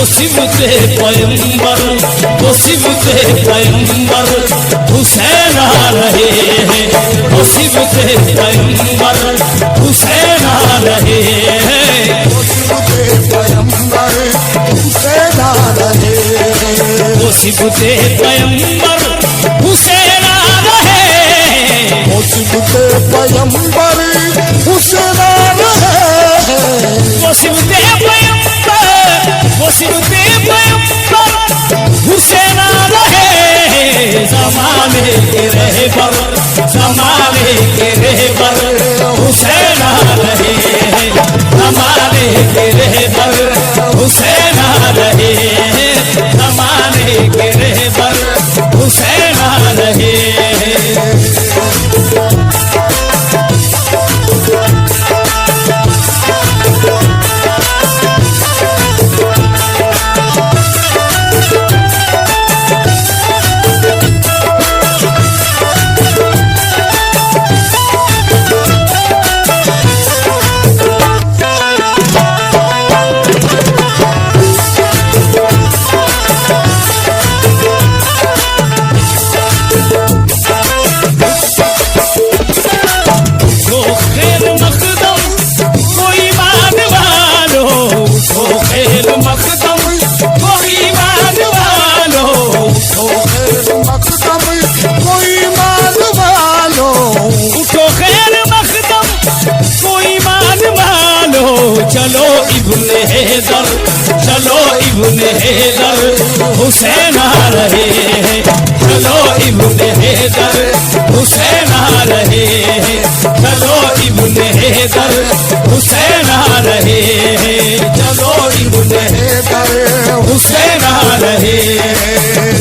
मुसीबते पैगंबर, मुसीबते पैगंबर हुसैन आ रहे हैं, मुसीबते पैगंबर हुसैन आ रहे हैं, मुसीबते पैगंबर हुसैन आ रहे हैं, मुसीबते पैगंबर हुसैन आ रहे हैं, मुसीबते पैगंबर हुसैन आ रहे हैं, मुसीबते पैगंबर, मुसीबते पैगंबर हुसैन आ रहे हैं, ज़माने के रहबर, ज़माने के रहबर हुसैन आ रहे हैं, ज़माने के रहबर हुसैन आ रहे हैं, ज़माने के रहबर हुसैन आ रहे हैं। चलो इब्ने हैदर, चलो इब्ने हैदर हुसैन आ रहे हैं, चलो इब्ने हैदर हुसैन आ रहे हैं, चलो इब्ने हैदर हुसैन आ रहे हैं, चलो इब्ने हैदर हुसैन आ रहे हैं।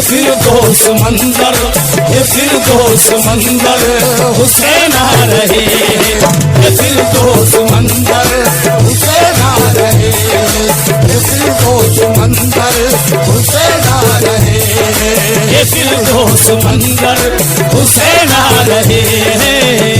फिरदौस मंदर, ये फिरदौस मंदर हुसैन आ रहे हैं, ये फिरदौस मंदर हुसैन आ रहे हैं, ये फिरदौस मंदर हुसैन आ रहे हैं, ये फिरदौस मंदर हुसैन आ रहे हैं।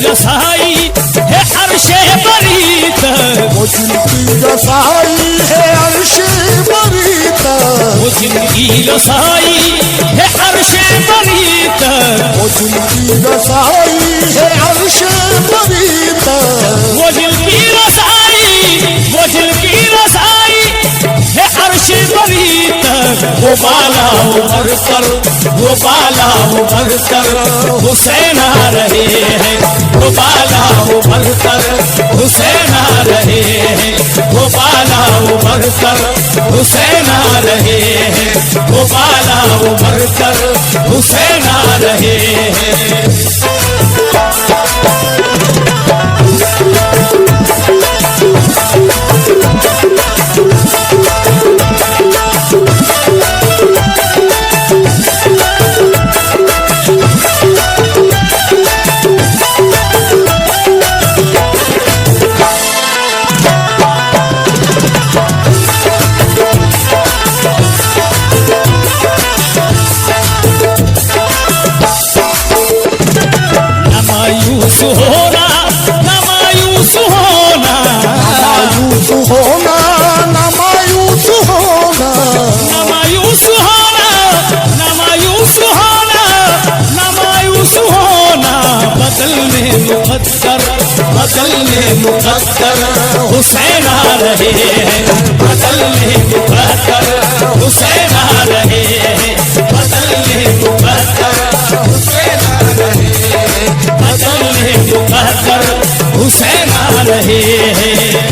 रसाई है अर्शे बरीत, वो जिनकी रसाई है अर्शे बरीत, वो जिनकी रसाई है अर्शे बरीत, वो जिनकी रसाई है अर्शे बरीत, वो जिनकी रसाई, वो जिनकी रसाई है अर्शे बरीत, वो बाला उमर कर, वो बाला उमर कर हुसैन आ रहे हैं, वो बाला उमर कर हुसैन आ रहे हैं, वो बाला उमर कर हुसैन आ रहे हैं, वो बाला उमर कर हुसैन आ रहे हैं। हो रहा, ना मायूस हो मुकद्दर, बदलने मुकद्दर हुसैन आ रहे हैं, बदलने मुकद्दर हुसैन आ रहे हैं, बदलने मुकद्दर हुसैन आ रहे हैं, बदलने मुकद्दर हुसैन आ रहे हैं।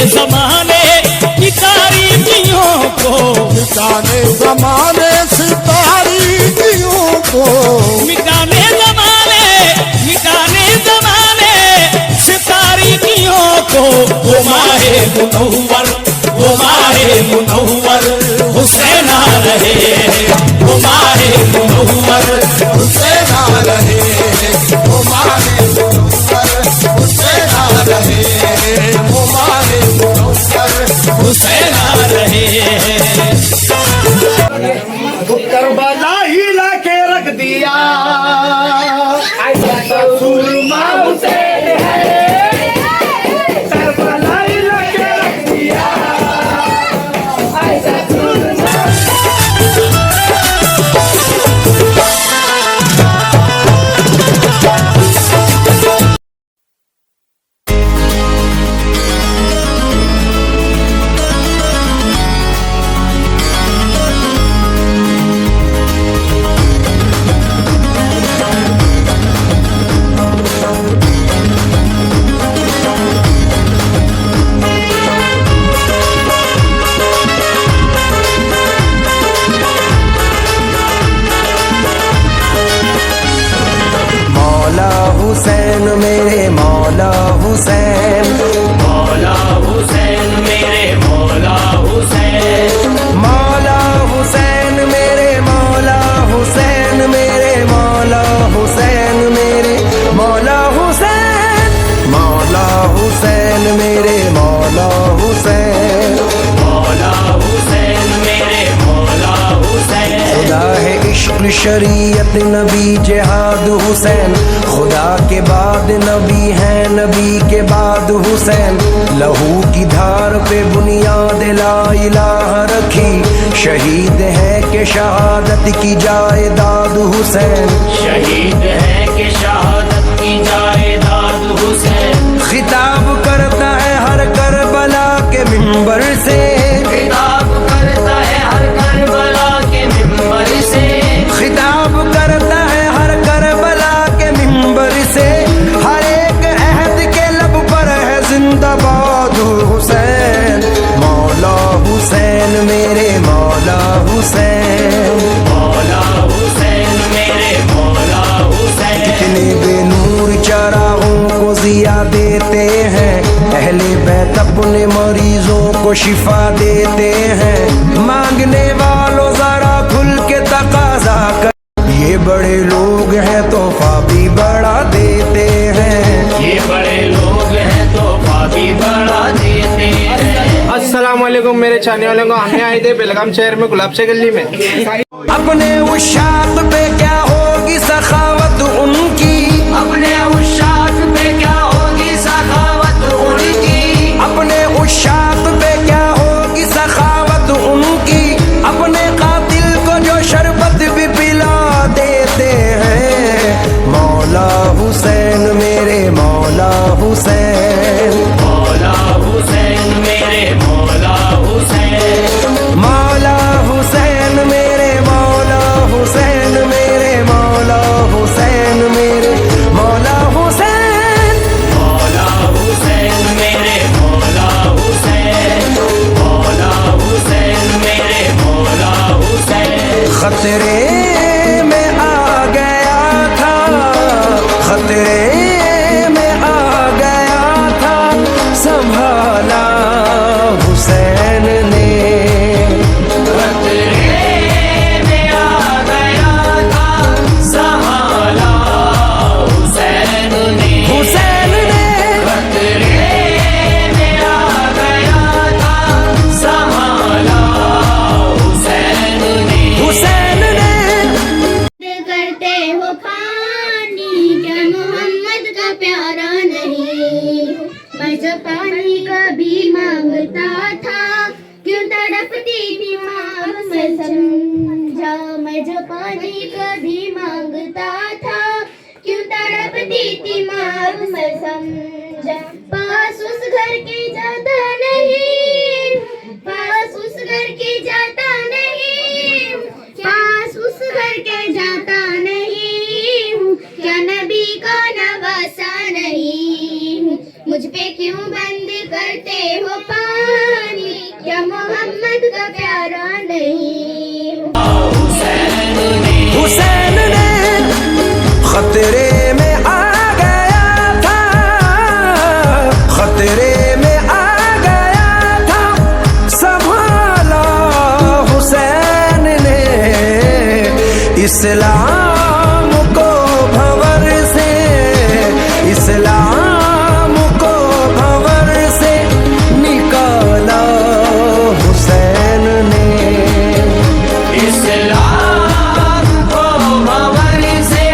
ज़माने की तारीकियों को, मिटाने ज़माने सितारियों को, मिटाने ज़माने सितारिकियों को। वो माहे मुनव्वर, वो माहे मुनव्वर हुसैन आ रहे हैं, वो माहे मुनव्वर हुसैन आ रहे हैं, वो माहे मुनव्वर हुसैन आ रहे हैं, वो माहे मुनव्वर हुसैन आ रहे हैं। करबला ही लाके रख दिया, सुरमा हुसैन है, करबला ही लाके रख दिया, ऐसा सुरमा। हुसैन मेरे मौला हुसैन, मौला हुसैन मेरे मौला हुसैन, मौला हुसैन मेरे मौला हुसैन, मेरे मौला हुसैन, मेरे मौला हुसैन, मौला हुसैन मेरे मौला हुसैन, मौला हुसैन मेरे मौला हुसैन। खुदा है इश्क नक्ल शरीयत नबी जिहाद हुसैन, खुदा के बाद नबी हैं नबी के बाद हुसैन। लहू की धार पे बुनियाद ला इलाहा रखी, शहीद है कि शहादत की जायदाद हुसैन। शहीद है कि शहादत की जायदाद हुसैन। खिताब करता है हर करबला के मिंबर से, खिताब करता है हर करबला के मिंबर से। खिताब करता है हर करबला के मिंबर से। हर एक अहद के लब पर है जिंदाबाद हुसैन। मौला हुसैन मेरे मौला हुसैन, मौला हुसैन मेरे मौला हुसैन। कितने बेनूर चरागों को जिया देते हैं, अहले बैत अपने मरीजों को शिफा देते हैं। मांगने वालों जरा खुल के तकाजा कर, ये बड़े लोग हैं तोहफा भी बड़ा देते हैं। ये बड़े लोग हैं तोहफा भी बड़ा देते हैं। अस्सलाम वालेकुम मेरे चाहने वालों को, हमें आए थे बेलगाम शहर में गुलाब से गली में। अपने उशाक पे क्या होगी सखावत उनकी, अपने उशाक पे क्या होगी सखावत उनकी। अपने उशाक पे क्या होगी सखावत उनकी। अपने कातिल को जो शरबत भी पिला देते हैं। मौला हुसैन मेरे मौला हुसैन, मौला हुसैन मेरे मौला हुसैन। मौला हुसैन मेरे मौला हुसैन, मेरे मौला हुसैन मेरे मौला हुसैन। मौला हुसैन मेरे मौला हुसैन। मौला हुसैन मेरे मौला हुसैन। खतरे में आ गया था, खतरे में आ गया था, संभाला हुसैन ने। खतरे में आ गया था, संभाला हुसैन ने। हुसैन ने खतरे में आ गया था, संभाला हुसैन ने। हुसैन ने करते हो पानी, क्या मोहम्मद का प्यारा नहीं। मैं जब पानी कभी मांगता था, क्यों तड़पती थी माँ मैं समझा। मैं जब पानी कभी मांगता था, क्यों तड़पती थी माँ मैं समझा। पास उस घर के जाता नहीं, पास उस घर के जाता नहीं, पास उस घर के जाता नहीं हूँ। क्या नबी का नवासा नहीं हूँ। मुझ पे क्यों बंद करते हो पानी, क्या मोहम्मद का प्यारा नहीं हूँ। हुसैन ने खतरे में आ गया था, खतरे में आ गया था, संभाला हुसैन ने। इस्लाम को भंवर से, इस्लाम को भंवर से निकाला हुसैन ने। इस्लाम को भंवर से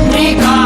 निकाला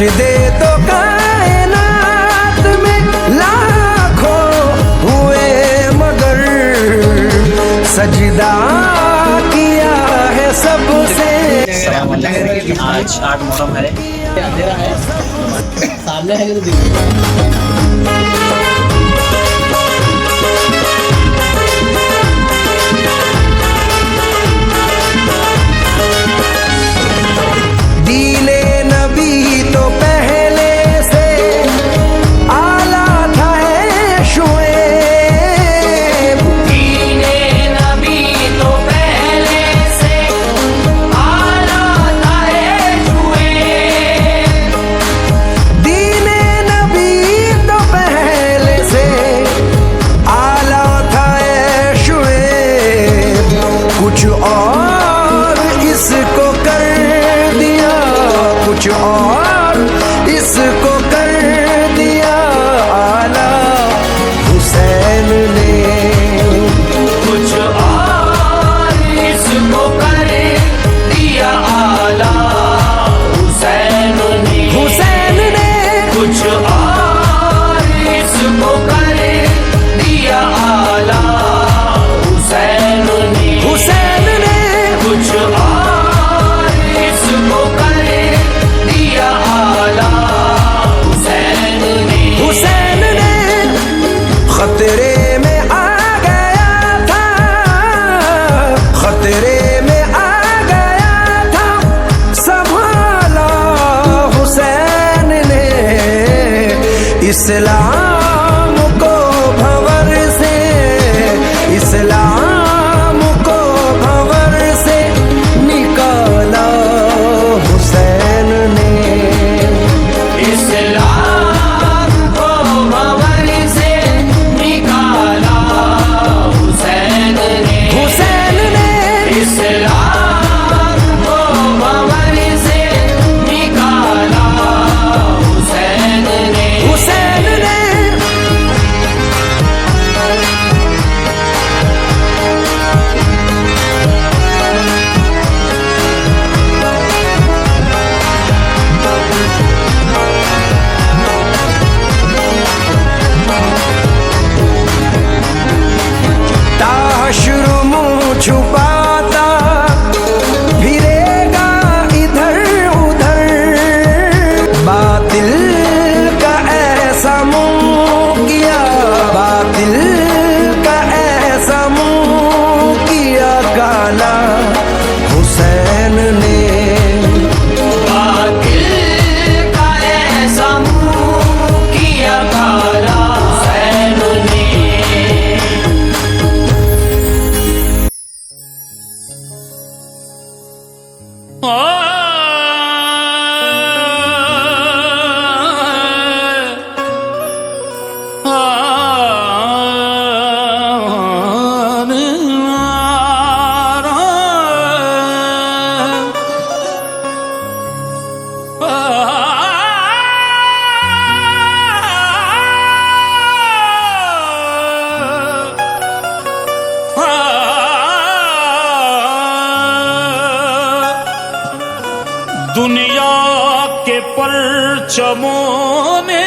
सजदे तो कायनात में लाखों हुए मगर सजदा किया है सबसे। आज 8 मुहर्रम है। सामने है तो दिख दीने नबी तो पहले से आला था है शुएब। दीने नबी तो पहले से आला था है शुएब। दीने नबी तो पहले से आला था है शुएब। कुछ और इसको कर दिया, कुछ और इसको कर दिया आला हुसैन ने। कुछ और इसको कर दिया आला हुसैन ने। हुसैन ने कुछ और इसको कर दिया आला हुसैन ने। हुसैन ने कुछ और इसको कर दिया आला हुसैन ने। हुसैन ने खतरे में आ गया था, खतरे में आ गया था, संभाला हुसैन ने इस्लाम को भंवर से, इस्लाम को भंवर से निकाला हुसैन ने। इस्लाम को भंवर से निकाला हुसैन ने। हुसैन ने इस्लाम को भंवर से निकाला हुसैन ने। हुसैन ने ताशुरु मुँह छुपाता फिरेगा इधर उधर। बातिल का ऐसा मुँह किया, बातिल का ऐसा मुँह किया काला हुसैन ने। बातिल का ऐसा मुँह किया काला हुसैन ने। दुनिया के परचमों ने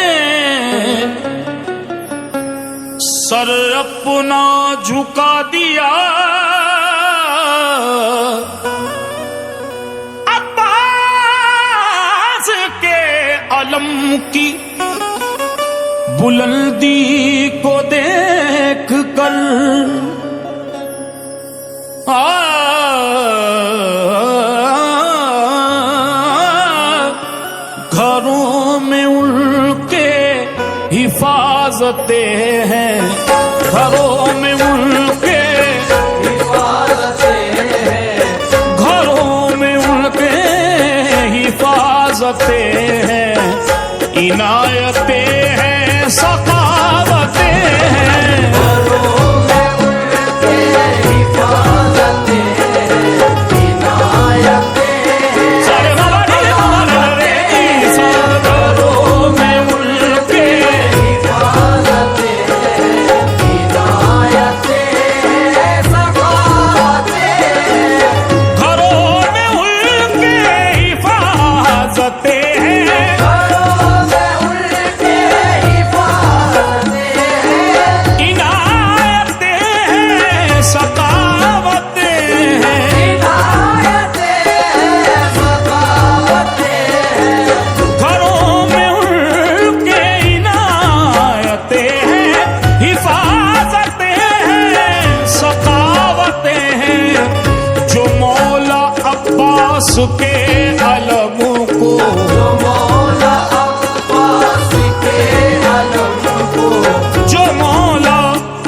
सर अपना झुका दिया। अब्बास के अलम की बुलंदी को देख कर घरों में उनके हिफाजतें हैं, घरों में उनके हिफाजतें हैं, घरों में उनके हिफाजतें हैं, इनायतें हैं, सखावतें हैं। घरों में उनके हिफाजतें हैं, इनायतें हैं। घरों में उनके हिफाजतें हैं। के अलमों को, जो मौला अब्बास के अलम को, जो मौला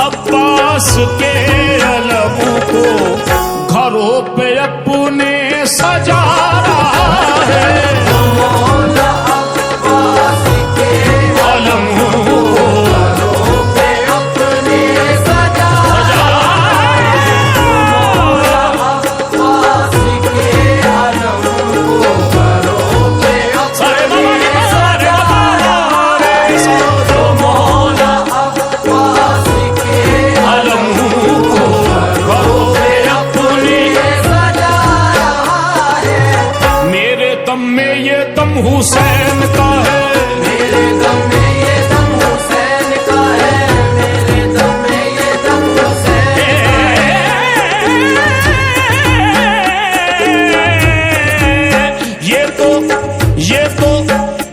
अब्बास के अलमों को घरों पे अपने सजा रहा है। जो मौला अब्बास के अलमों को घरों पे अपने सजा रहा है। मौला अब्बास के अलम को घरों पे अपने सजा रहा है। जो मौला अब्बास के अलमों को घरों पे अपने सजा रहा है। मेरे दम में ये दम हुसैन का है, मेरे दम में ये दम हुसैन का है। मेरे दम में ये दम हुसैन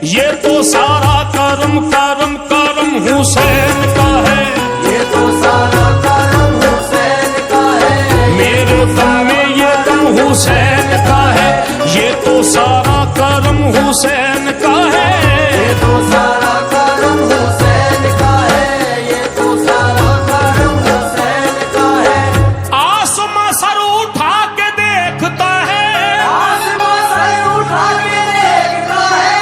ये तो सारा करम करम करम हुसैन का है। ये तो सारा करम हुसैन का है। मेरे दम में ये दम हुसैन का है, ये तो सारा करम हुसैन का है। ये तो सारा करम हुसैन का है। ये तो सारा करम हुसैन का है। आसमां सर उठा के देखता है, आसमां सर उठा के देखता है।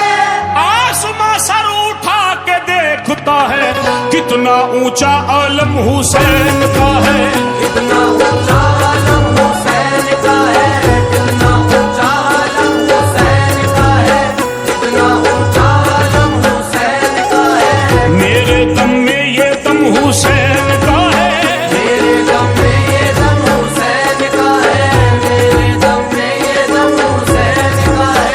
आसमां सर उठा के देखता है, कितना ऊंचा आलम हुसैन का है। कितना ऊंचा आलम हुसैन का है। कितना ऊंचा आलम हुसैन का है। कितना ऊंचा आलम हुसैन का है। मेरे दम में ये दम हुसैन का है। मेरे दम में ये दम हुसैन का है। मेरे दम में ये दम हुसैन का है।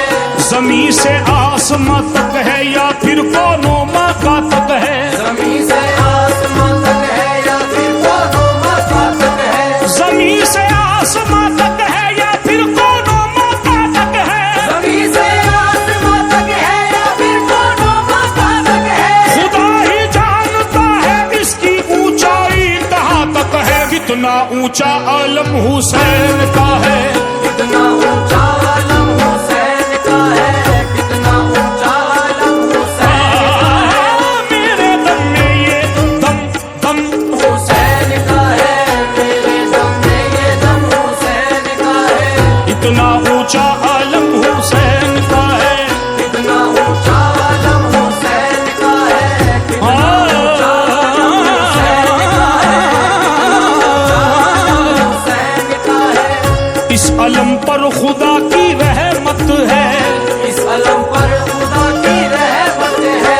जमीन से आसमां तक है या फिर कोनो मक्का तक है। जमीन से आसमां तक है या फिर कोनो मक्का तक है। जमीन से आसमां तक है या फिर कोनो मक्का तक है। जमीन से आसमां तक है या फिर कोनो मक्का तक है। खुदा ही जानता है इसकी ऊंचाई कहाँ तक है। कितना ऊंचा आलम हुसैन का है। कितना ऊंचा आलम हुसैन का है। कितना ऊंचा आलम हुसैन का है। मेरे दम में ये दम दम हुसैन का है। मेरे दम में ये दम हुसैन का है। इतना ऊंचा आलम हुसैन का है। कितना ऊंचा आलम हुसैन का है। कितना ऊंचा आलम हुसैन का है। हुसैन का है। इस अलम पर खुदा की रहमत है। इस अलम पर खुदा की रहमत है।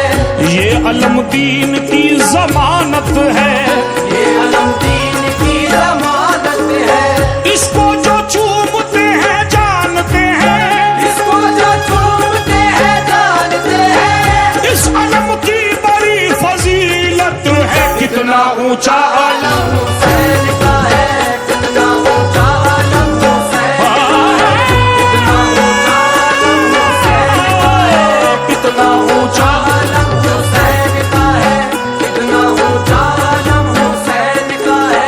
ये अलम दीन की जमानत है। ये अलम दीन की जमानत है। इसको जो चूमते हैं जानते हैं। इसको जो चूमते हैं जानते हैं। इस अलम की बड़ी फजीलत है। कितना ऊंचा आलम हुसैन का है। कितना ऊंचा आलम हुसैन का है। कितना ऊंचा आलम हुसैन का है। कितना ऊंचा आलम हुसैन का है। कितना ऊंचा आलम हुसैन का है।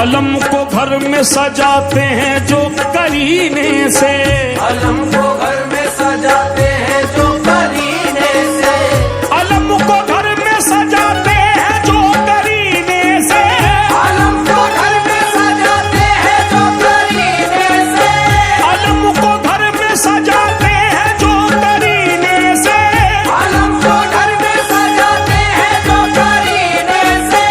अलम को घर में सजाते हैं जो करीने से। अलम को घर में सजाते हैं जो करीने से। अलम को घर में सजाते हैं जो करीने से। अलम को घर में सजाते हैं जो करीने से। अलम को घर में सजाते हैं जो करीने से। अलम को घर में सजाते हैं जो करीने से।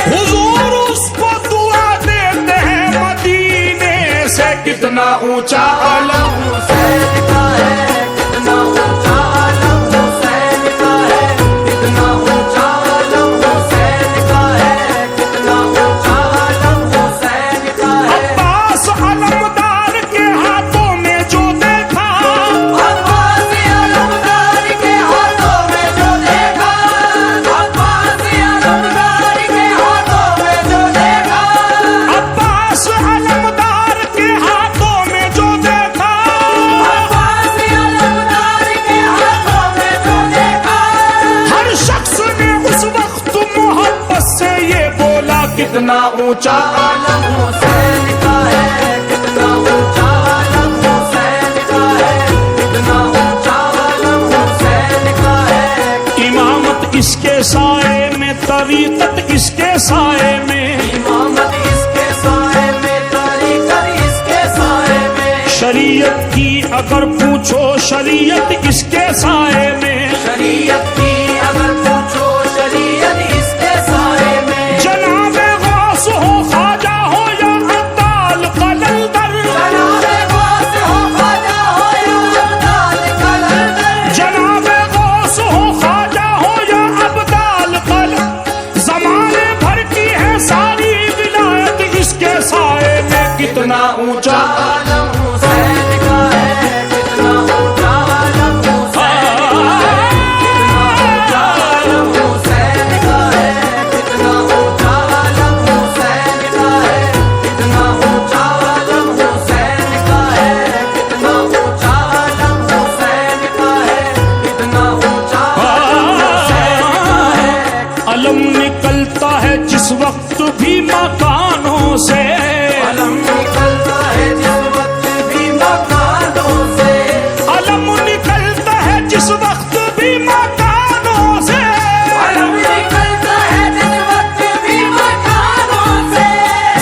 हुजूर उसको दुआ देते हैं मदीने से। कितना ऊंचा आलम हुसैन का है। कितना ऊंचा आलम हुसैन का है। कितना ऊंचा आलम हुसैन का है। कितना ऊंचा आलम हुसैन का है। अब्बास अलमदार के हाथों में जो देखा। अब्बास अलमदार के हाथों में जो देखा। अब्बास अलमदार के हाथों में जो देखा। अब्बास अलमदार के हाथों में जो देखा। अब्बास अलमदार के हाथों में जो देखा। हर शख्स ने उस वक्त मोहब्बत से ये बोला। कितना ऊंचा आलम हुसैन का है। कितना ऊंचा आलम हुसैन का साए में, इमामत इसके साए में, तरीक़त इसके साए में, शरीयत की अगर पूछो शरीयत इसके साए में, शरीयत की अगर पूछो शरीयत इसके साए में, जनाबे गौस हो ख्वाजा हो या अब्दाल कलंदर, जनाबे गौस हो ख्वाजा हो या अब्दाल कलंदर, जनाबे गौस हो ख्वाजा हो या अब्दाल कल, जमाने भर की है सारी विलायत इसके साए में। कितना ऊंचा आलम हुसैन का है, कितना ऊंचा आलम हुसैन का है, कितना ऊंचा आलम हुसैन का है, कितना ऊंचा आलम हुसैन का है, कितना ऊंचा आलम हुसैन का है, कितना ऊंचा आलम हुसैन का है, कितना ऊंचा आलम हुसैन का है। अलम निकलता है जिस वक्त भी मकानों से, अलम निकलता है जिस वक्त भी मकानों से, अलम निकलता है जिस वक्त भी मकानों से, अलम निकलता है जिस वक्त भी मकानों से,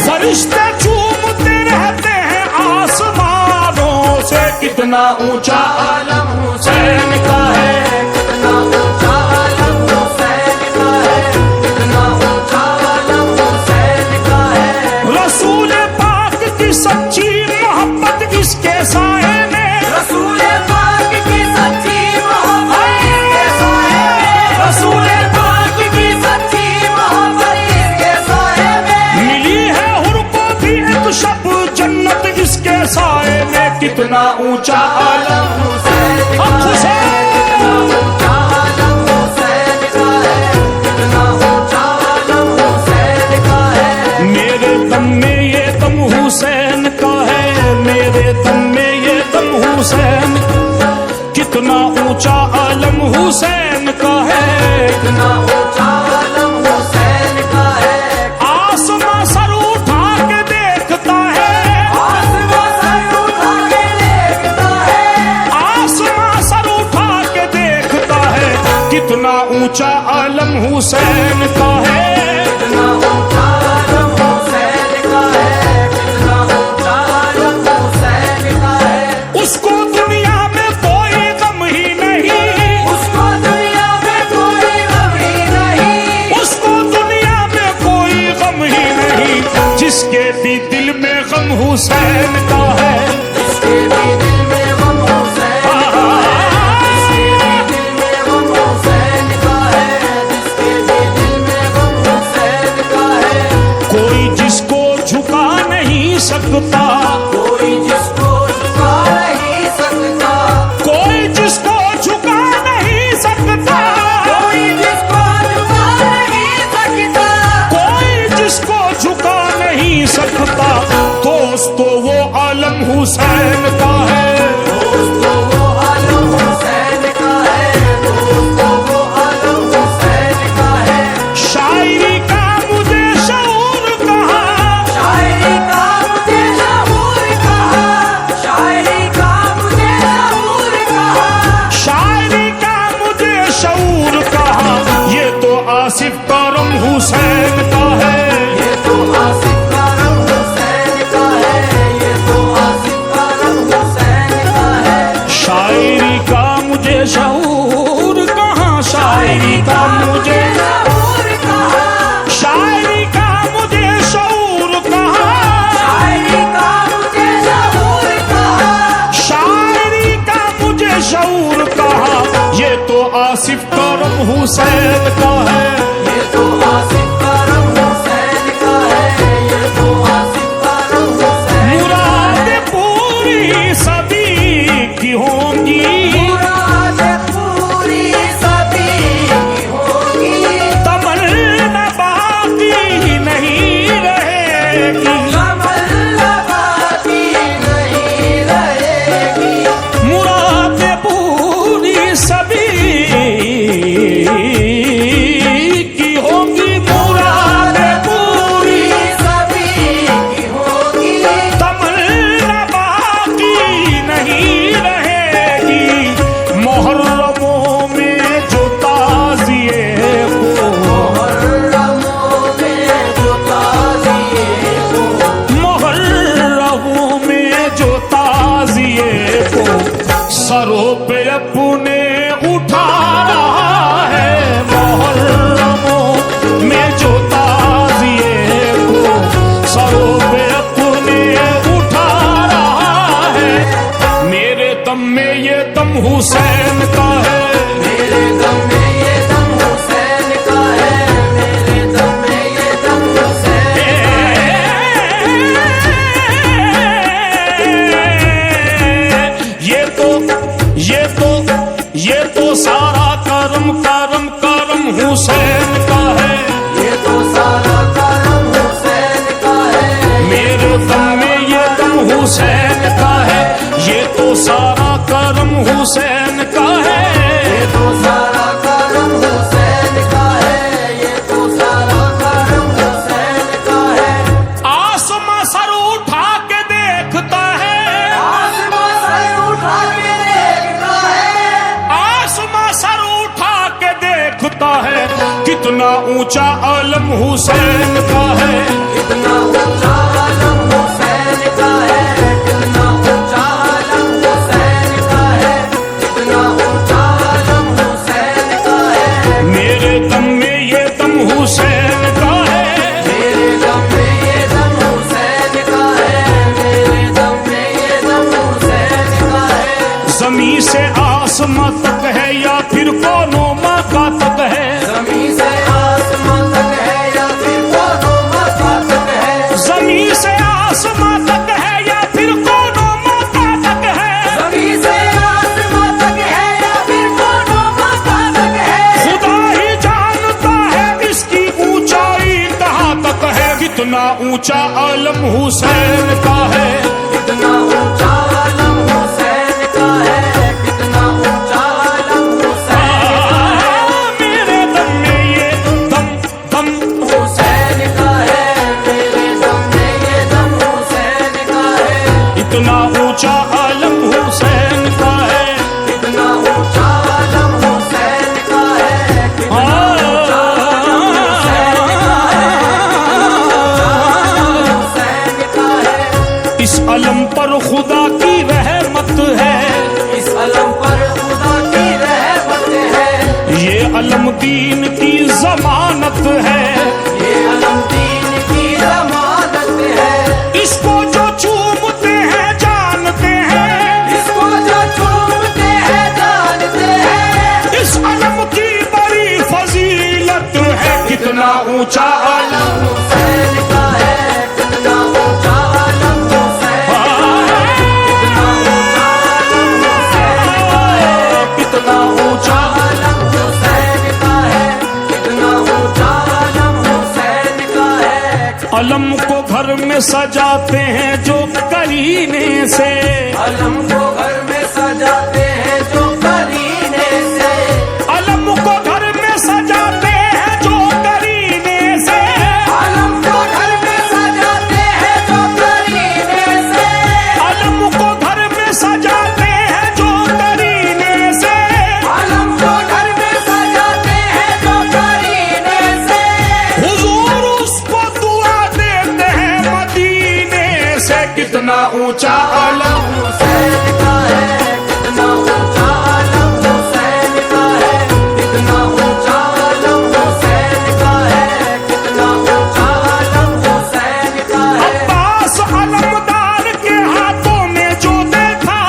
फरिश्ते चूमते रहते हैं आसमानों से। कितना ऊंचा आलम हुसैन का है, कितना ऊंचा आलम हुसैन का है, कितना ऊंचा आलम हुसैन का है। रसूल पाक की सच्ची मोहब्बत इसके साए में, रसूल पाक की सच्ची मोहब्बत इसके साए में, रसूल पाक की सच्ची मोहब्बत इसके साए में, मिली है हुर को भी एक शब जन्नत इसके साए में। कितना ऊंचा आलम हुसैन का अब हुसैन। है, कितना ऊंचा आलम हुसैन का है, कितना ऊंचा आलम हुसैन का है। मेरे दम में ये दम हुसैन का है, मेरे दम में ये दम हुसैन, कितना ऊंचा आलम हुसैन का है। कितना ऊंचा आलम हुसैन का है। आसमां सर उठा के देखता है, आसमां सर उठा के देखता है, आसमां सर उठा के देखता है, कितना ऊंचा आलम हुसैन का है। कितना ऊंचा आलम हुसैन का है, कितना ऊंचा आलम हुसैन का है। उसको दुनिया में कोई गम ही नहीं, उसको दुनिया में कोई गम ही नहीं, उसको दुनिया में कोई गम ही नहीं, जिसके भी दिल में गम हुसैन का है। जिसके भी दिल में गम हुसैन का है, जिसके भी दिल में गम हुसैन का है, जिसके भी दिल में गम हुसैन का है। कोई जिसको झुका नहीं सकता, कोई जिसको झुका नहीं सकता, कोई जिसको झुका नहीं सकता, कोई जिसको झुका नहीं सकता, कोई जिसको झुका नहीं सकता, दोस्तों वो आलम हुसैन का है। दोस्तों वो आलम हुसैन का है, दोस्तों वो आलम हुसैन का है। शायरी का मुझे शऊर कहा, शायरी का मुझे शऊर कहा, शायरी का मुझे शऊर कहा, शायरी का मुझे शऊर कहा, ये तो आसिफ करम हुसैन का है। ये तो आसिफ करम हुसैन का है, ये तो आसिफ करम हुसैन हुसैन का है। मेरे दम में ये दम हुसैन का है, मेरे दम में ये दम हुसैन ये तो सारा करम करम करम हुसैन का है। ये तो सारा करम हुसैन का है, मेरे दम में ये दम हुसैन का है। ये तो सारा करम हुसैन का है। ये तो सारा करम हुसैन का है, ये तो सारा करम हुसैन का है। आसमां सर उठा के देखता है, आसमां सर उठा के देखता है, आसमां सर उठा के देखता है। कितना ऊंचा आलम हुसैन का है। कितना ऊंचा आलम हुसैन का है, कितना ऊंचा आलम हुसैन का है, कितना ऊंचा आलम हुसैन का है। मेरे दम में ये दम हुसैन का है। मेरे दम में ये दम हुसैन का है, मेरे दम में ये दम हुसैन का है। जमीन से आसमां तक है या फिर कोनो मका तक है। जमीन से आसमां तक है या फिर कोनो मका तक है। जमीन से आसमां तक है या फिर कोनो मका तक है। जमीन से आसमां तक है या फिर कोनो मका तक है। खुदा ही जानता है इसकी ऊंचाई कहाँ तक है। कितना ऊंचा आलम हुसैन का है। कितना ऊंचा आलम हुसैन का है, कितना ऊंचा आलम हुसैन का है। मेरे दम में ये दम दम हुसैन का है, मेरे दम में ये दम हुसैन का है। इतना ऊंचा आलम हुसैन का है। कितना ऊंचा आलम हुसैन का है, कितना ऊंचा आलम हुसैन का है, हुसैन का है। इस अलम पर खुदा की रहमत है। इस अलम पर खुदा की रहमत है। ये अलम दीन की जमानत है। ये अलम दीन की जमानत है। इसको जो चूमते हैं जानते हैं। इसको जो चूमते हैं जानते हैं। इस अलम की बड़ी फजीलत है। कितना ऊंचा आलम हुसैन का है, कितना ऊंचा आलम हुसैन का है, कितना ऊंचा आलम हुसैन का है, कितना ऊंचा आलम हुसैन का है, कितना ऊंचा आलम हुसैन का है। अलम को घर में सजाते हैं जो करीने से। अलम को घर में सजाते हैं जो करीने से। अलम को घर में सजाते हैं जो करीने से। अलम को घर में सजाते हैं जो करीने से। अलम को घर में सजाते हैं जो करीने से। अलम को घर में सजाते हैं जो करीने से। हुजूर उसको दुआ देते हैं मदीने से। कितना ऊंचा आलम हुसैन का है, कितना ऊंचा आलम हुसैन का है, कितना ऊंचा आलम हुसैन का है, कितना ऊंचा आलम हुसैन का है। अब्बास अलमदार के हाथों में जो देखा।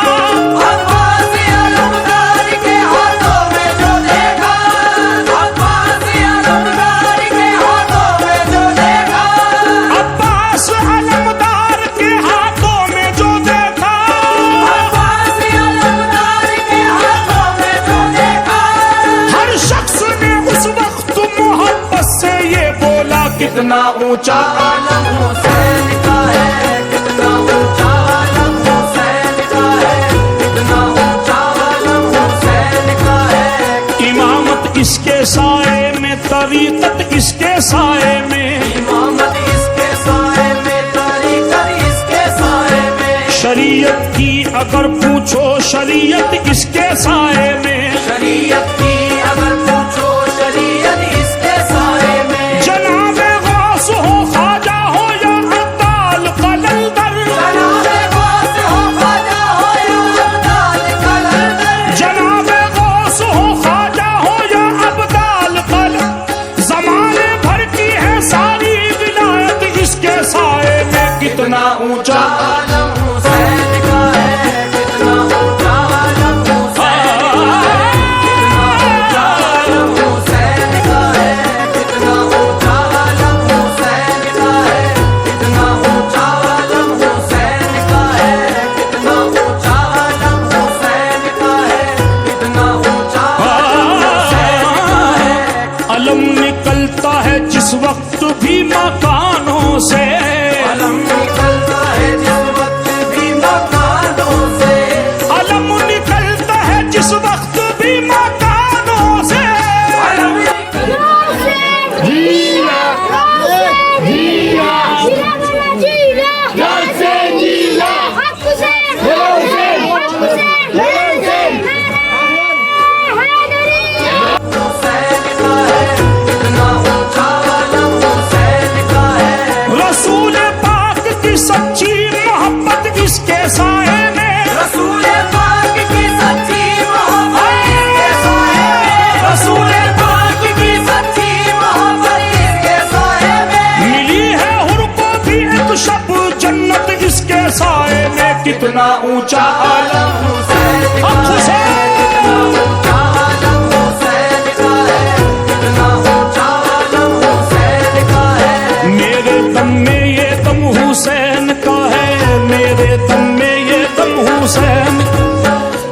अब्बास अलमदार के हाथों में जो देखा। अब्बास अलमदार के हाथों में जो देखा। अब्बास अलमदार के हाथों में जो देखा। अब्बास अलमदार के हाथों में जो देखा। हर शख्स ने उस वक्त मोहब्बत से ये बोला। कितना ऊंचा आलम हुसैन का है, कितना ऊंचा आलम हुसैन का है, कितना ऊंचा आलम हुसैन का है। इमामत इसके साए में, तरीकत इसके साए में। इमामत इसके साए में, तरीकत इसके साए में। शरीयत की अगर पूछो शरीयत इसके साए में। शरीयत की अगर पूछो शरीयत इसके साए में। जनाबे गौस हो ख्वाजा हो या अब्दाल कलंदर। जनाबे गौस हो ख्वाजा हो या अब्दाल कलंदर। जनाबे गौस हो ख्वाजा हो या अब्दाल कलंदर। जमाने भर की है सारी विलायत इसके साए में। कितना ऊंचा आलम हुसैन का है, कितना ऊंचा आलम हुसैन कितना ऊंचा आलम हुसैन का है, कितना ऊंचा आलम हुसैन का है, कितना ऊंचा आलम हुसैन का है। मेरे दम में ये दम हुसैन का है, मेरे दम में ये दम हुसैन,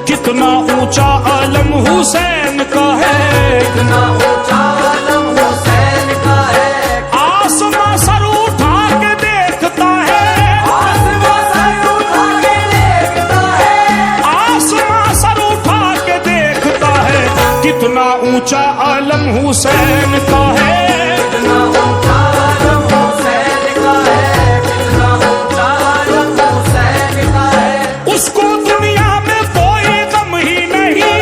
कितना ऊंचा आलम हुसैन का है, कितना ऊंचा आलम हुसैन का है। आसमां सर उठा के देखता है, आसमां सर उठा के देखता है, आसमां सर उठा के देखता है, कितना ऊंचा आलम हुसैन का है, कितना ऊंचा आलम हुसैन का है, कितना ऊंचा आलम हुसैन का है। उसको दुनिया में कोई गम ही नहीं,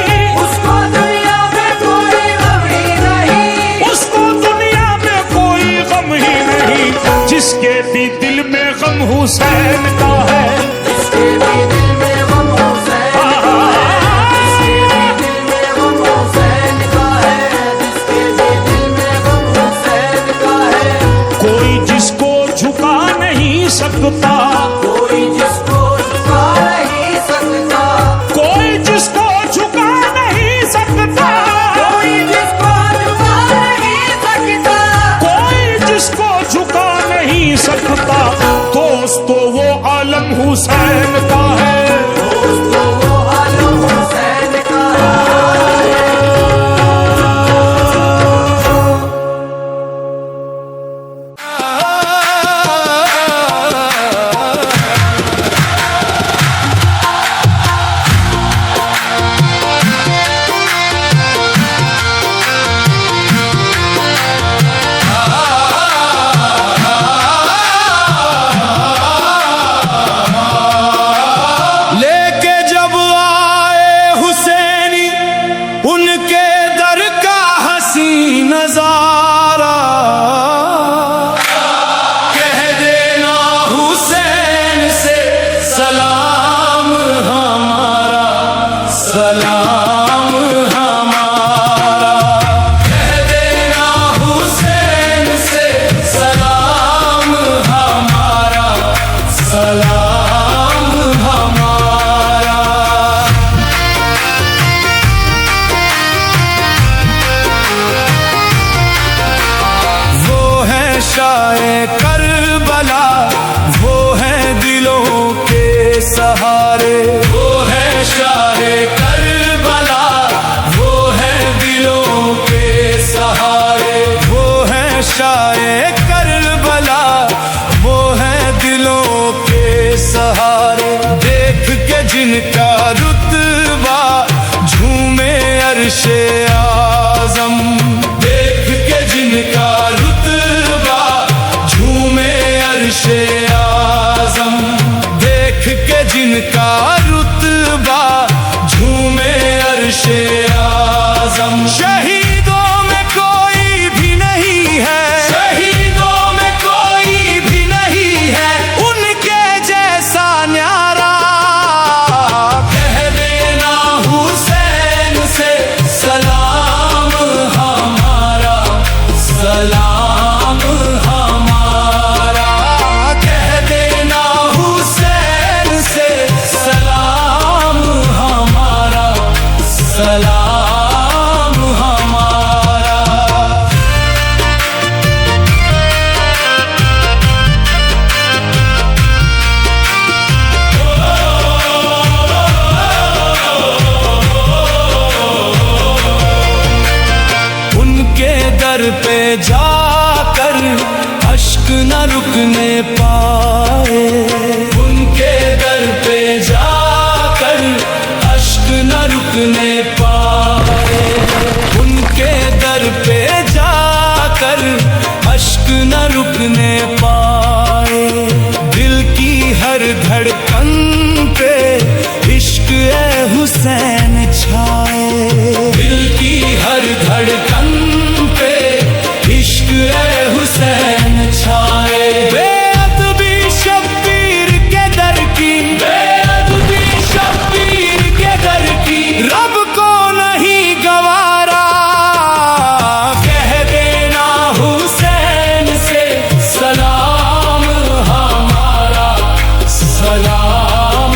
उसको दुनिया में कोई गम ही नहीं, उसको दुनिया में कोई गम ही नहीं, जिसके भी दिल में गम हुसैन का है, जिसके भी दिल में गम हुसैन का है, जिसके भी दिल में गम हुसैन का है, जिसके भी दिल में गम हुसैन का है। कोई जिसको झुका नहीं सकता, कोई जिसको झुका नहीं सकता, कोई जिसको झुका नहीं सकता, कोई जिसको झुका नहीं सकता, कोई जिसको झुका नहीं सकता, दोस्तों वो आलम हुसैन का है, दोस्तों वो आलम हुसैन का है। लेके जब आए हुसैनी उनके दर का हसी नजारा, कह देना हुसैन से सलाम हमारा, सलाम हमारा, कह देना हुसैन से सलाम हमारा, सलाम हमारा। वो है शाए करबला, वो है दिलों के सहारे, वो है शाए करबला, वो है दिलों के सहारे, वो है शाए करबला, वो है दिलों के सहारे। देख के जिनका रुतबा झूमे अरशे आजम, देख के जिनका रुतबा झूमे अरशे आजम, देख के जिनका रुतबा झूमे अरशे आजम। शहीदों में कोई भी नहीं है, शहीदों में कोई भी नहीं है, उनके जैसा न्यारा, कह देना हुसैन से सलाम हमारा, सलाम हमारा, कह देना हुसैन से सलाम हमारा, सलाम हमारा। उनके दर पे जाकर अश्क न रुकने पाए, उनके दर पे जाकर अश्क न रुकने पाए, उनके दर पे जाकर अश्क न रुकने पाए। दिल की हर धड़कन पे इश्क ए हुसैन छाए, दिल की हर धड़कन पे इश्क ए हुसैन छाए। बेअदबी शब्बीर के दर की, बेअदबी शब्बीर के दर की, रब को नहीं गवारा, कह देना हुसैन से सलाम हमारा, सलाम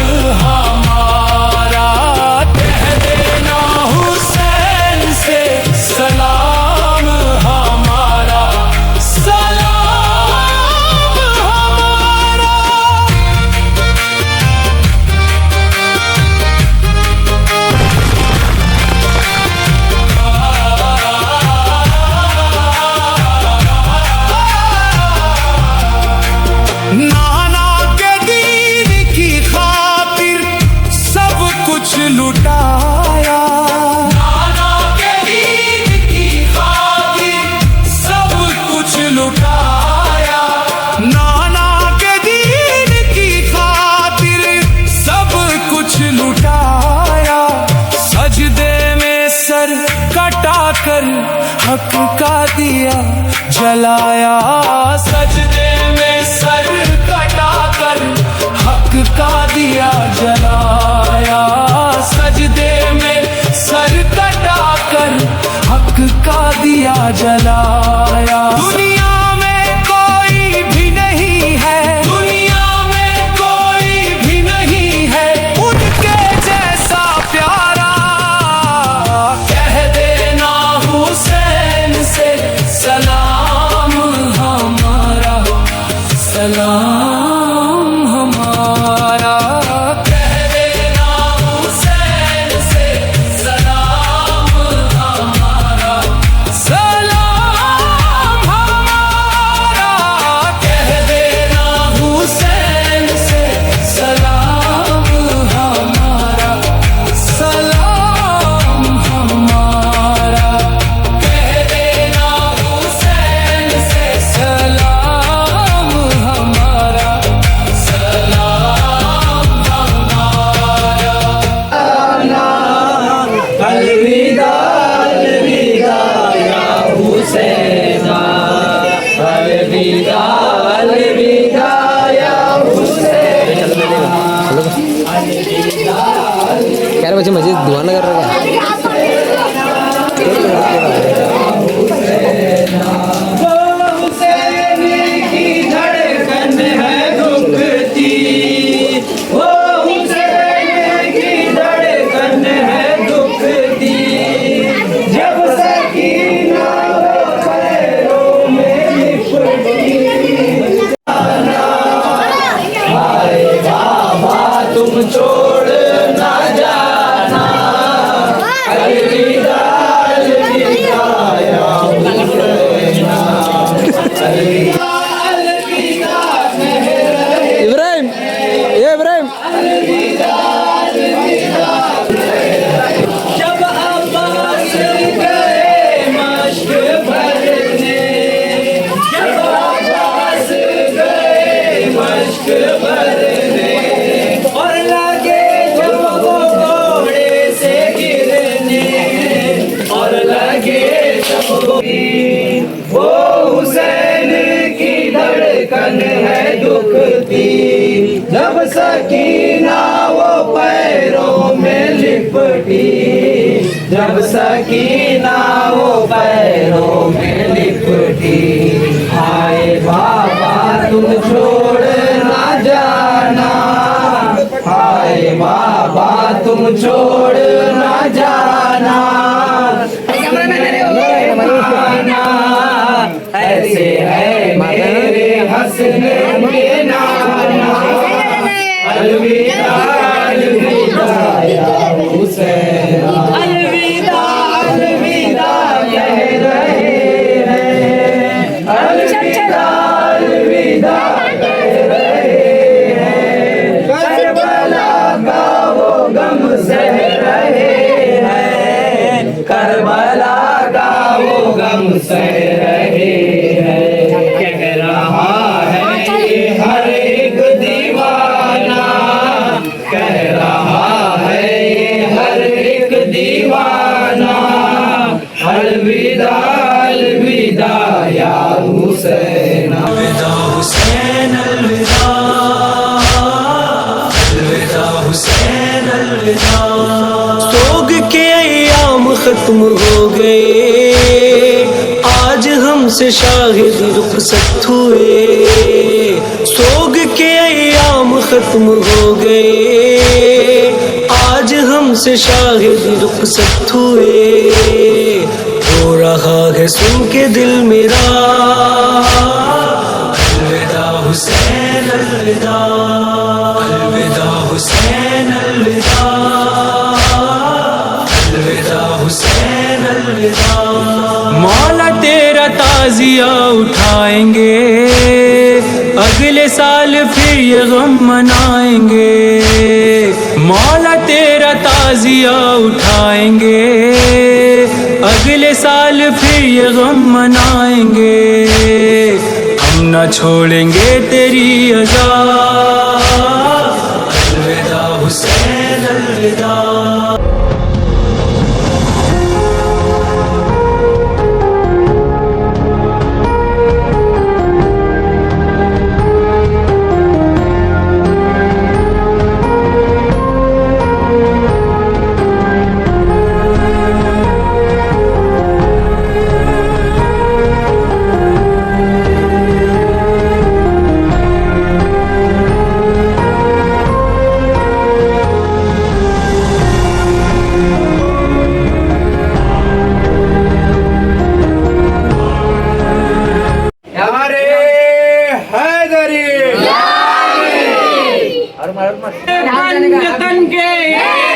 यार बच्चे मजे दीवाना कर रहा है इब्राहिम ये इब्राहिम जब सकीना वो पैरों में लिपटी जब सकीना वो पैरों में लिपटी हाय बाबा तुम छोड़ ना जाना हाय बाबा तुम छोड़ ना जाना ऐसे है मेरे हंसने के नाना अलविदा अलविदा या हुसैन अलविदा अलविदा कह रहे हैं अलविदा अलविदा कह रहे हैं करबला का वो गम सह रहे हैं करबला का वो गम सह रहे हैं कह रहा है ये हर एक दीवाना कह रहा है ये हर एक दीवाना अलविदा अलविदा या हुसैन अलविदा हुसैन अलविदा अलविदा हुसैन अलविदा सोग के अय्याम खत्म हो गए आज हमसे शाहिद रुखसत हुए सोग के अय्याम खत्म हो गए आज हमसे शाहिद रुखसत हुए रो रहा है सुन के दिल मेरा अलविदा हुसैन अलविदा अलविदा हुसैन अलविदा अलविदा हुसैन अलविदा मौला तेरा ताजिया उठाएंगे अगले साल फिर ये गम मनाएंगे मौला तेरा ताजिया उठाएंगे अगले साल फिर ये गम मनाएंगे हम न छोड़ेंगे तेरी अज़ा अलविदा हुसैन अलविदा तन के